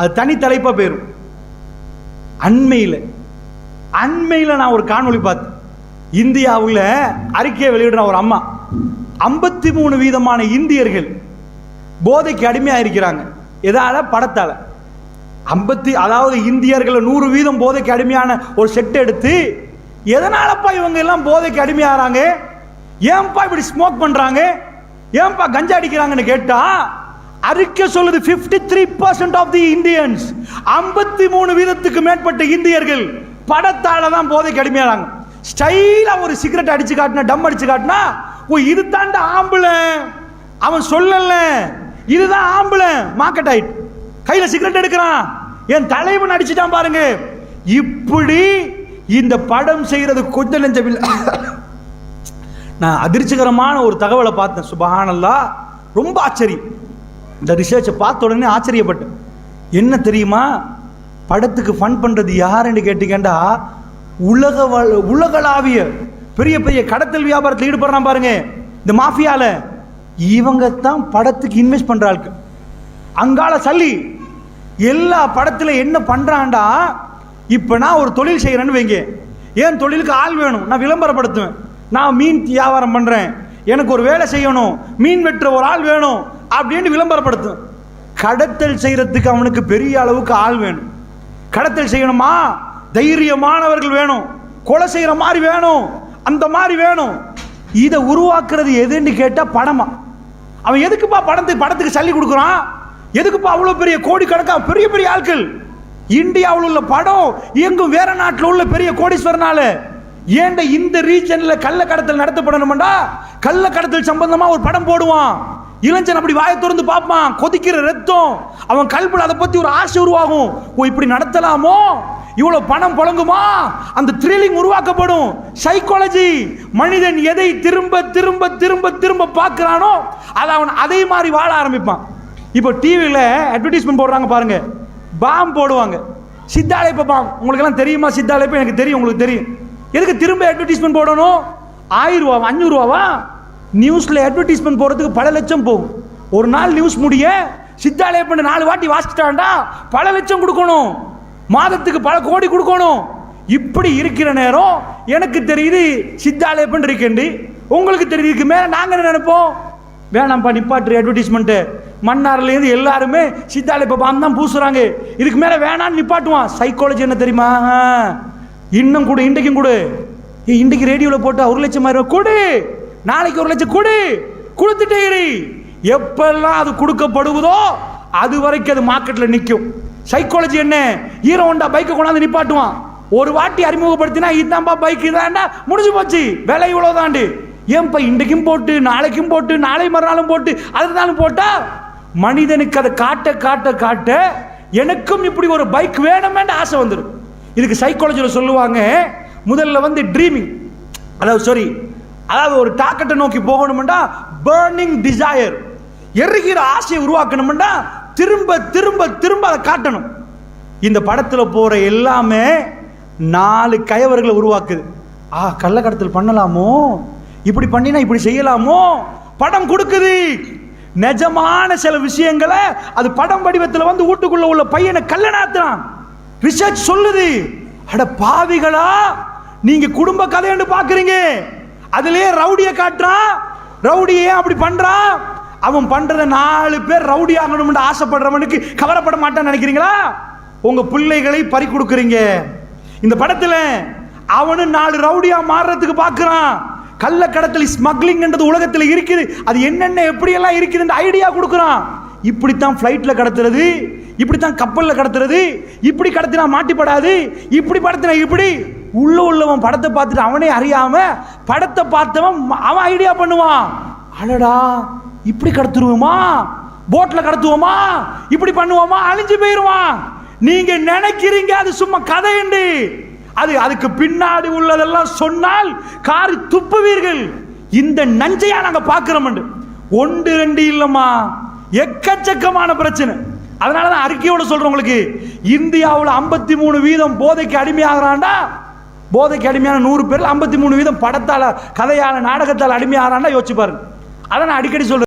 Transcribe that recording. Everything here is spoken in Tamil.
அது தனி தலைப்பா போயிரும். அண்மையில் நான் ஒரு காணொளி பார்த்தேன். இந்தியாவில் அறிக்கையை வெளியிடுற ஒரு அம்மா 53% இந்தியர்கள் போதைக்கு அடிமையாக இருக்கிறாங்க. எதால? படத்தால. அதாவது இந்தியர்கள் 100% போதைக்கு அடிமையான ஒரு செட் எடுத்து, எதனாலப்பா இவங்க எல்லாம் போதைக்கு அடிமையாகிறாங்க, ஏன்பா இப்படி ஸ்மோக் பண்றாங்க, ஏன்பா கஞ்சா அடிக்கிறாங்கன்னு கேட்டா அறிக்கை சொல்லுது 53% ஆஃப் தி இந்தியன்ஸ், 53% மேற்பட்ட இந்தியர்கள் படத்தால தான் போதைக்கு அடிமையாகிறாங்க. ஸ்டைலா ஒரு சிகரெட் அடிச்சு காட்டினா, டம் அடிச்சு காட்டினா, ஓ இது தாண்ட ஆம்பளை, அவன் சொல்லல இதுதான் ஆம்பளை, மார்க்கெட் ஆயிட்டு கையில சிகரெட் எடுக்கிறான், என் தலைவன் அடிச்சுட்டான் பாருங்க. இப்படி இந்த படம் செய்யறது கொஞ்சம் நெஞ்சமில்லை. நான் அதிர்ச்சிகரமான ஒரு தகவலை பார்த்தேன். சுபஹானல்லாஹ், ரொம்ப ஆச்சரியம். இந்த ரிசர்ச்சை பார்த்த உடனே ஆச்சரியப்பட்டேன். என்ன தெரியுமா? படத்துக்கு ஃபன் பண்றது யாருன்னு கேட்டீங்கன்னா, உலகளாவிய பெரிய பெரிய கடத்தல் வியாபாரத்தில் ஈடுபடுறான் பாருங்க, இந்த மாஃபியால, இவங்க தான் படத்துக்கு இன்வெஸ்ட் பண்றாங்க. அங்கால சல்லி எல்லா படத்துல என்ன பண்றான்டா, இப்ப நான் ஒரு தொழில் செய்யறேன்னு வைங்க, ஏன் தொழிலுக்கு ஆள் வேணும், நான் விளம்பரப்படுத்துவேன், நான் மீன் வியாபாரம் பண்றேன், எனக்கு ஒரு வேலை செய்யணும், மீன் வெட்டுற ஒரு ஆள் வேணும் அப்படின்னு விளம்பரப்படுத்தும். கடத்தல் செய்யறதுக்கு அவனுக்கு பெரிய அளவுக்கு ஆள் வேணும். கடத்தல் செய்யணுமா, தைரியமானவர்கள் வேணும், கொலை செய்யற மாதிரி வேணும், அந்த மாதிரி வேணும். இதை உருவாக்குறது எதுன்னு கேட்டா படமா. அவன் எதுக்குப்பா படத்துக்கு சல்லி கொடுக்குறான்? எதுக்குப்பா அவ்வளவு பெரிய கோடிக்கணக்கா பெரிய பெரிய ஆட்கள்? இந்தியாவில் உள்ள படம் எங்கும் வேற நாட்டில் உள்ள பெரிய கோடீஸ்வரனால ஏண்ட இந்த ரீஜன்ல கள்ள கடத்தல் நடத்தப்படணும்டா, கள்ள கடத்தல் சம்பந்தமா ஒரு படம் போடுவான். இளைஞன் அப்படி வாயை திறந்து பார்ப்பான், கொதிக்கிற ரத்தம், அவன் கல்புல அதை பத்தி ஒரு ஆசை உருவாகும். ஓ இப்படி நடத்தலாமோ, இவ்வளவு பணம் புழங்குமா, அந்த த்ரில்லிங் உருவாக்கப்படும். சைக்காலஜி, மனிதன் எதை திரும்ப திரும்ப திரும்ப திரும்ப பார்க்கிறானோ அதை அவன் அதே மாதிரி வாழ ஆரம்பிப்பான். இப்போ டிவியில் அட்வர்டைஸ்மெண்ட் போடுறாங்க பாருங்க, பாம் போடுவாங்க, சித்தாலயப்ப பாம். உங்களுக்கு எல்லாம் தெரியுமா? சித்தாலயப்ப எனக்கு தெரியும், உங்களுக்கு தெரியும். எதுக்கு திரும்ப அட்வர்டைஸ்மெண்ட் போடணும்? 1000 ரூபா 500 ரூபாவா? நியூஸ்ல அட்வர்டைஸ்மெண்ட் போறதுக்கு பல லட்சம் போகும். ஒரு நாள் நியூஸ் முடிய சித்தாலயப்ப 4 வாட்டி வாசிச்சிட்டாண்டா பல லட்சம் கொடுக்கணும், மாதத்துக்கு பல கோடி கொடுக்கணும். இப்படி இருக்கிற நேரம் எனக்கு தெரியுது சித்தாலயப்பன் இருக்கேன், உங்களுக்கு தெரியுது. இதுக்கு மேல நாங்க என்ன நினைப்போம்? வேணாம்ப்பா நிப்பாட்டு அட்வர்டைஸ்மெண்ட். மன்னார்ல இருந்து எல்லாருமே சித்தாலயப்ப பாம் தான் பூசுறாங்க, இதுக்கு மேல வேணான்னு நிப்பாட்டுவான். சைக்காலஜி என்ன தெரியுமா? இன்னும் கூட, இன்றைக்கும் கூட, இன்றைக்கு ரேடியோவில் போட்டு 1 லட்சம் ரூபாய் கொடு, நாளைக்கு 1 லட்சம் கொடு, கொடுத்துட்டே இரு. எப்பெல்லாம் அது கொடுக்கப்படுவதோ அது வரைக்கும் அது மார்க்கெட்ல நிற்கும். சைக்காலஜி என்ன? ஹீரோ ஹோண்டா பைக்கை கொண்டாந்து நிப்பாட்டுவான், ஒரு வாட்டி அறிமுகப்படுத்தினா இதுதான்ப்பா பைக், இதாண்டா முடிஞ்சு போச்சு, விலை இவ்வளவுதாண்டு. ஏன்பா இன்றைக்கும் போட்டு, நாளைக்கும் போட்டு, நாளை மறுநாளும் போட்டு, அதுதானும் போட்டா மனிதனுக்கு அதை காட்ட காட்ட காட்ட எனக்கும் இப்படி ஒரு பைக் வேணுமேன்னு ஆசை வந்துடும். இதுக்கு சைக்காலஜியில் சொல்லுவாங்க, முதல்ல ட்ரீமிங், அதாவது ஒரு டார்கெட்டை நோக்கி போகணும்டா பர்னிங் டிசையர், எரிகிற ஆசையை உருவாக்கணும்டா திரும்ப திரும்ப திரும்ப அதை காட்டணும். இந்த படத்தில் போற எல்லாமே 4 கயவர்களை உருவாக்குது. கள்ளக்கடத்தல் பண்ணலாமோ, இப்படி பண்ணினா இப்படி செய்யலாமோ, படம் கொடுக்குது. நிஜமான சில விஷயங்களை அது படம் வடிவத்தில் வீட்டுக்குள்ள உள்ள பையனை கல்லனாத்தான். ரிசர்ச் சொல்லுது. அட பாவிகளா, நீங்க குடும்ப கதைன்னு பாக்குறீங்க, அதுலயே ரவுடிய காட்டுறான். ரவுடியே அப்படி பண்றான், அவன் பண்றத 4 பேர் ரவுடி ஆகணும்னு ஆசைப்படுறவனுக்கு கவரப்பட மாட்டான்னு நினைக்கிறீங்களா? உங்க பிள்ளைகளை பறி கொடுக்குறீங்க. இந்த படத்துல அவனு 4 ரவுடியா மாறுறதுக்கு பாக்குறான். கள்ள கடத்தல் ஸ்மக்லிங் என்றது உலகத்தில் இருக்குது, அது என்னென்ன எப்படியெல்லாம் இருக்குது ஐடியா கொடுக்குறான். இப்படித்தான் ஃப்ளைட்ல கடத்துறது, இப்படித்தான் கப்பல்ல கடத்துறது, இப்படி கடத்தினா மாட்டிப்படாது, இப்படி படத்தினா இப்படி. உள்ளவன் படத்தை பார்த்துட்டு அவனே அறியாம படத்தை பார்த்தவன் அவன் ஐடியா பண்ணுவான். அடடா இப்படி கடத்துருவோமா, போட்ல கடத்துவோமா, இப்படி பண்ணுவோமா, அழிஞ்சு போயிருவான். நீங்க நினைக்கிறீங்க அது சும்மா கதை என்று, அதுக்கு பின்னாடி உள்ளதெல்லாம் சொன்னால் காரி துப்புவீர்கள். இந்த நஞ்சையா நாங்க பார்க்கிறோம். 1 2 இல்லம்மா, எக்கச்சக்கமான பிரச்சனை. அதனாலதான் அறிக்கையோட சொல்றோம் உங்களுக்கு, இந்தியாவில் 53% போதைக்கு அடிமையாகிறான்டா. போதைக்கு அடிமையான 100 பேர் 53% படத்தால, கதையால, நாடகத்தால் அடிமையாகிறான்டா. யோசிச்சு பாருங்க. அதை நான் அடிக்கடி சொல்றேன்.